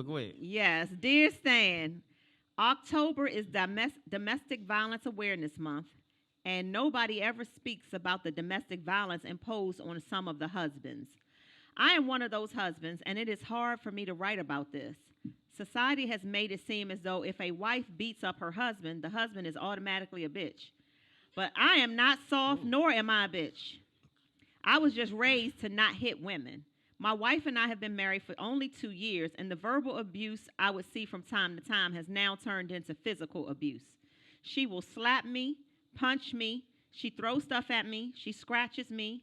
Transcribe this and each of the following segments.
Go ahead. Yes, dear Stan, October is Domestic Violence Awareness Month, and nobody ever speaks about the domestic violence imposed on some of the husbands. I am one of those husbands, and it is hard for me to write about this. Society has made it seem as though if a wife beats up her husband, the husband is automatically a bitch. But I am not soft, Ooh. nor am I a bitch. I was just raised to not hit women. My wife and I have been married for only 2 years, and the verbal abuse I would see from time to time has now turned into physical abuse. She will slap me, punch me, she throws stuff at me, she scratches me.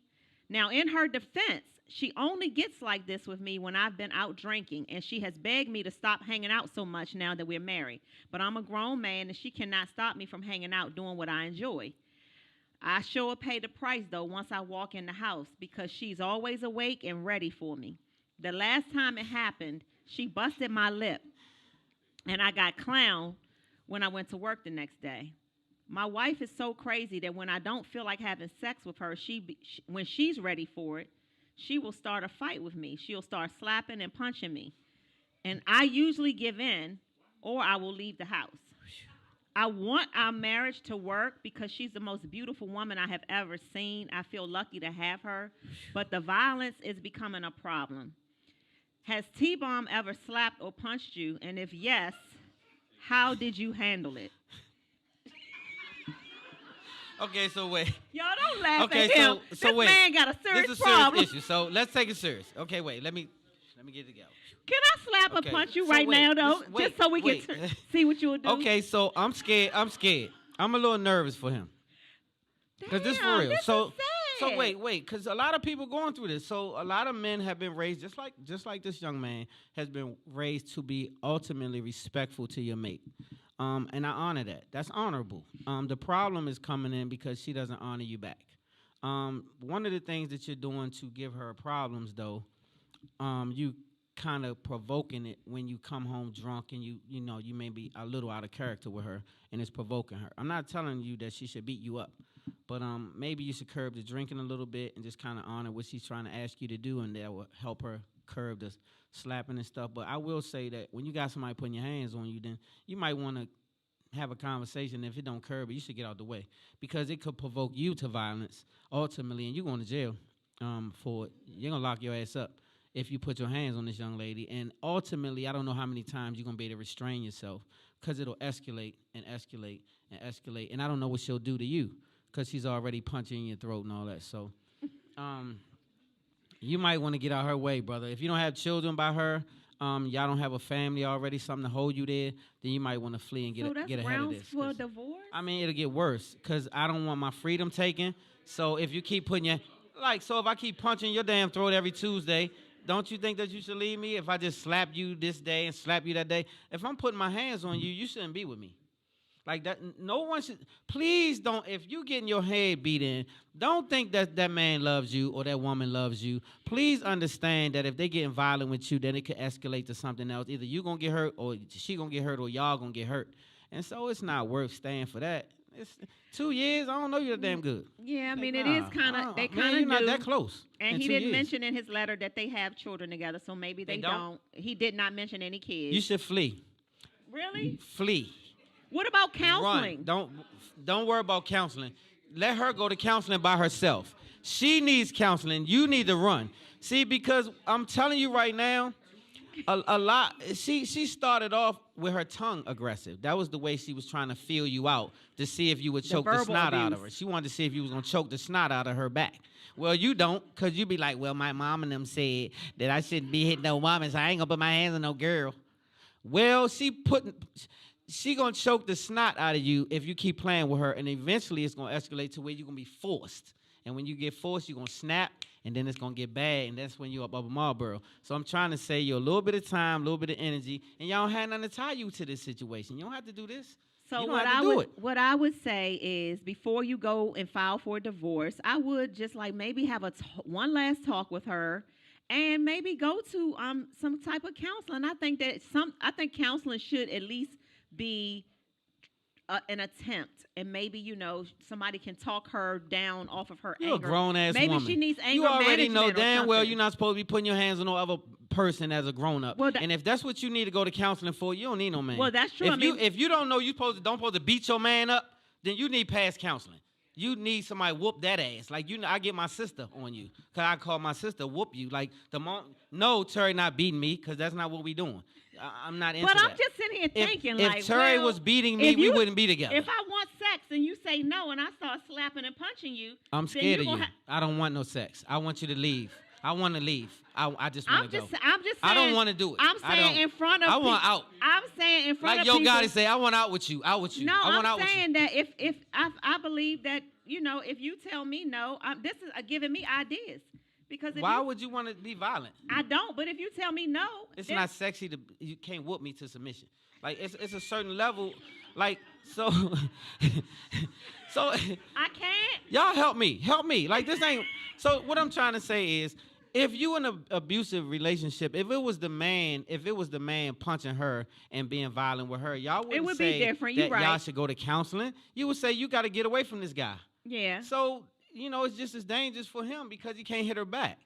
Now, in her defense, she only gets like this with me when I've been out drinking, and she has begged me to stop hanging out so much now that we're married. But I'm a grown man, and she cannot stop me from hanging out doing what I enjoy. I sure pay the price though once I walk in the house because she's always awake and ready for me. The last time it happened, she busted my lip and I got clowned when I went to work the next day. My wife is so crazy that when I don't feel like having sex with her, when she's ready for it, she will start a fight with me. She'll start slapping and punching me. And I usually give in or I will leave the house. I want our marriage to work because she's the most beautiful woman I have ever seen. I feel lucky to have her, but the violence is becoming a problem. Has T Bomb ever slapped or punched you? And if yes, how did you handle it? Okay, so wait. Y'all don't laugh Okay, at him. so This wait. man got a This serious is a serious problem. issue. So let's take it serious. Okay, wait. Let me get it together. Can I slap or Okay. punch you So right wait, now, though, wait, just so we wait. can see what you would do? Okay, so I'm scared. I'm scared. I'm a little nervous for him. Cause this for Damn, real. this So is sad. so wait, cause a lot of people going through this. So a lot of men have been raised just like this young man has been raised to be ultimately respectful to your mate. And I honor that. That's honorable. The problem is coming in because she doesn't honor you back. One of the things that you're doing to give her problems, though, you kind of provoking it when you come home drunk and you may be a little out of character with her and it's provoking her. I'm not telling you that she should beat you up, but maybe you should curb the drinking a little bit and just kind of honor what she's trying to ask you to do, and that will help her curb the slapping and stuff. But I will say that when you got somebody putting your hands on you, then you might want to have a conversation. If it don't curb it, you should get out the way because it could provoke you to violence ultimately, and you're going to jail for it. You're going to lock your ass up if you put your hands on this young lady. And ultimately, I don't know how many times you're going to be able to restrain yourself because it'll escalate and escalate and escalate. And I don't know what she'll do to you because she's already punching your throat and all that. So you might want to get out her way, brother. If you don't have children by her, y'all don't have a family already, something to hold you there, then you might want to flee and So that's get ahead of grounds this. for divorce? I mean, it'll get worse because I don't want my freedom taken. So if you keep putting so if I keep punching your damn throat every Tuesday, don't you think that you should leave me? If I just slap you this day and slap you that day, if I'm putting my hands on you, you shouldn't be with me. Like that, no one should. Please don't. If you getting your head beat in, don't think that that man loves you or that woman loves you. Please understand that if they getting violent with you, then it could escalate to something else. Either you gonna get hurt, or she gonna get hurt, or y'all gonna get hurt. And so it's not worth staying for that. It's 2 years. I don't know you that damn good. Yeah, I Like, mean, it is nah, kind of, they man, kind you're of not do. that close. And in he 2 didn't years. mention in his letter that they have children together, so maybe They they don't? don't. He did not mention any kids. You should flee. Really? Flee. What about counseling? Run. Don't worry about counseling. Let her go to counseling by herself. She needs counseling. You need to run. See, because I'm telling you right now, a lot. She started off with her tongue aggressive. That was the way she was trying to feel you out to see if you would choke the verbal snot out of abuse. her. She wanted to see if you was gonna choke the snot out of her back. Well, you don't, cause you be like, well, my mom and them said that I shouldn't be hitting no woman, so I ain't gonna put my hands on no girl. Well, she gonna choke the snot out of you if you keep playing with her, and eventually it's gonna escalate to where you're gonna be forced. And when you get forced, you're gonna snap, and then it's gonna get bad, and that's when you're up Upper Marlboro. So I'm trying to say you a little bit of time, a little bit of energy, and y'all don't have nothing to tie you to this situation. You don't have to do this. So you don't have to do it. what I would say is before you go and file for a divorce, I would just like maybe have one last talk with her and maybe go to some type of counseling. I think counseling should at least be an attempt, and maybe somebody can talk her down off of her You're anger. a grown ass Maybe woman. she needs anger You already know management or damn well something. you're not supposed to be putting your hands on no other person as a grown up. Well, and if that's what you need to go to counseling for, you don't need no man. Well, that's true. If you don't know you don't supposed to beat your man up, then you need past counseling. You need somebody whoop that ass. Like I get my sister on you, cause I call my sister whoop you. Like no, Terry not beating me, cause that's not what we doing. I'm not into but that. I'm just sitting here thinking, if Terry was beating me, we wouldn't be together. If I want sex and you say no, and I start slapping and punching you, I'm scared of you. I don't want no sex. I want you to leave. I want to leave. I just want to go. I'm just saying. I don't want to do it. I'm saying in front of. I want out. I'm saying in front like of your people. God say, I want out with you. Out with you. No, I want I'm out saying with you. that if I believe that if you tell me no, this is giving me ideas. Because why would you want to be violent? I don't. But if you tell me no, it's not sexy you can't whoop me to submission. Like it's a certain level. Like so. So I can't. Y'all help me. Like this ain't. So what I'm trying to say is, if you in an abusive relationship, if it was the man punching her and being violent with her, y'all wouldn't it would say be different. that You're right. y'all should go to counseling. You would say you got to get away from this guy. Yeah. So it's just as dangerous for him because he can't hit her back.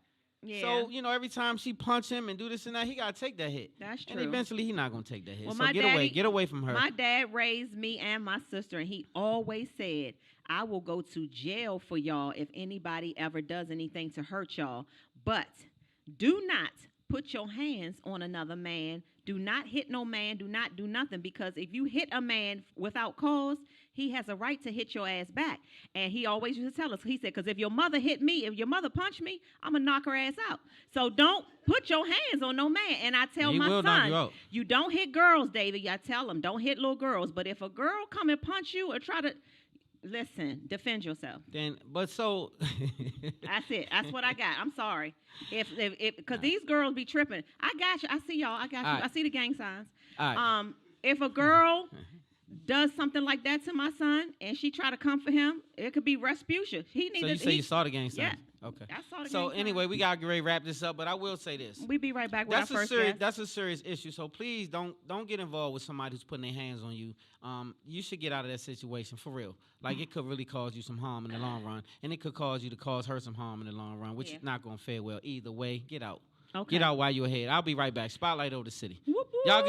Yeah. So every time she punch him and do this and that, he got to take that hit. That's true. And eventually he's not gonna take that hit. Well, so get away from her. My dad raised me and my sister, and he always said, I will go to jail for y'all if anybody ever does anything to hurt y'all. But do not put your hands on another man. Do not hit no man. Do not do nothing. Because if you hit a man without cause, he has a right to hit your ass back. And he always used to tell us, he said, because if your mother hit me, if your mother punched me, I'm going to knock her ass out. So don't put your hands on no man. And I tell my son, you don't hit girls, David. I tell them, don't hit little girls. But if a girl come and punch you or try to... Listen, defend yourself. That's it. That's what I got. I'm sorry. Because these girls be tripping. I got you. I see y'all. I got you. Right. I see the gang signs. Right. If a girl does something like that to my son and she try to come for him, it could be Respucia. You saw the gang signs? Yeah. Okay. I saw the so gang anyway, signs. we got to get ready to wrap this up, but I will say this. We be right back with our first guest. That's a serious issue. So please don't get involved with somebody who's putting their hands on you. You should get out of that situation for real. Like it could really cause you some harm in the long run, and it could cause her some harm in the long run, which is not gonna fare well either way. Get out. Okay. Get out while you're ahead. I'll be right back. Spotlight over the city. Whoop, whoop. Y'all good?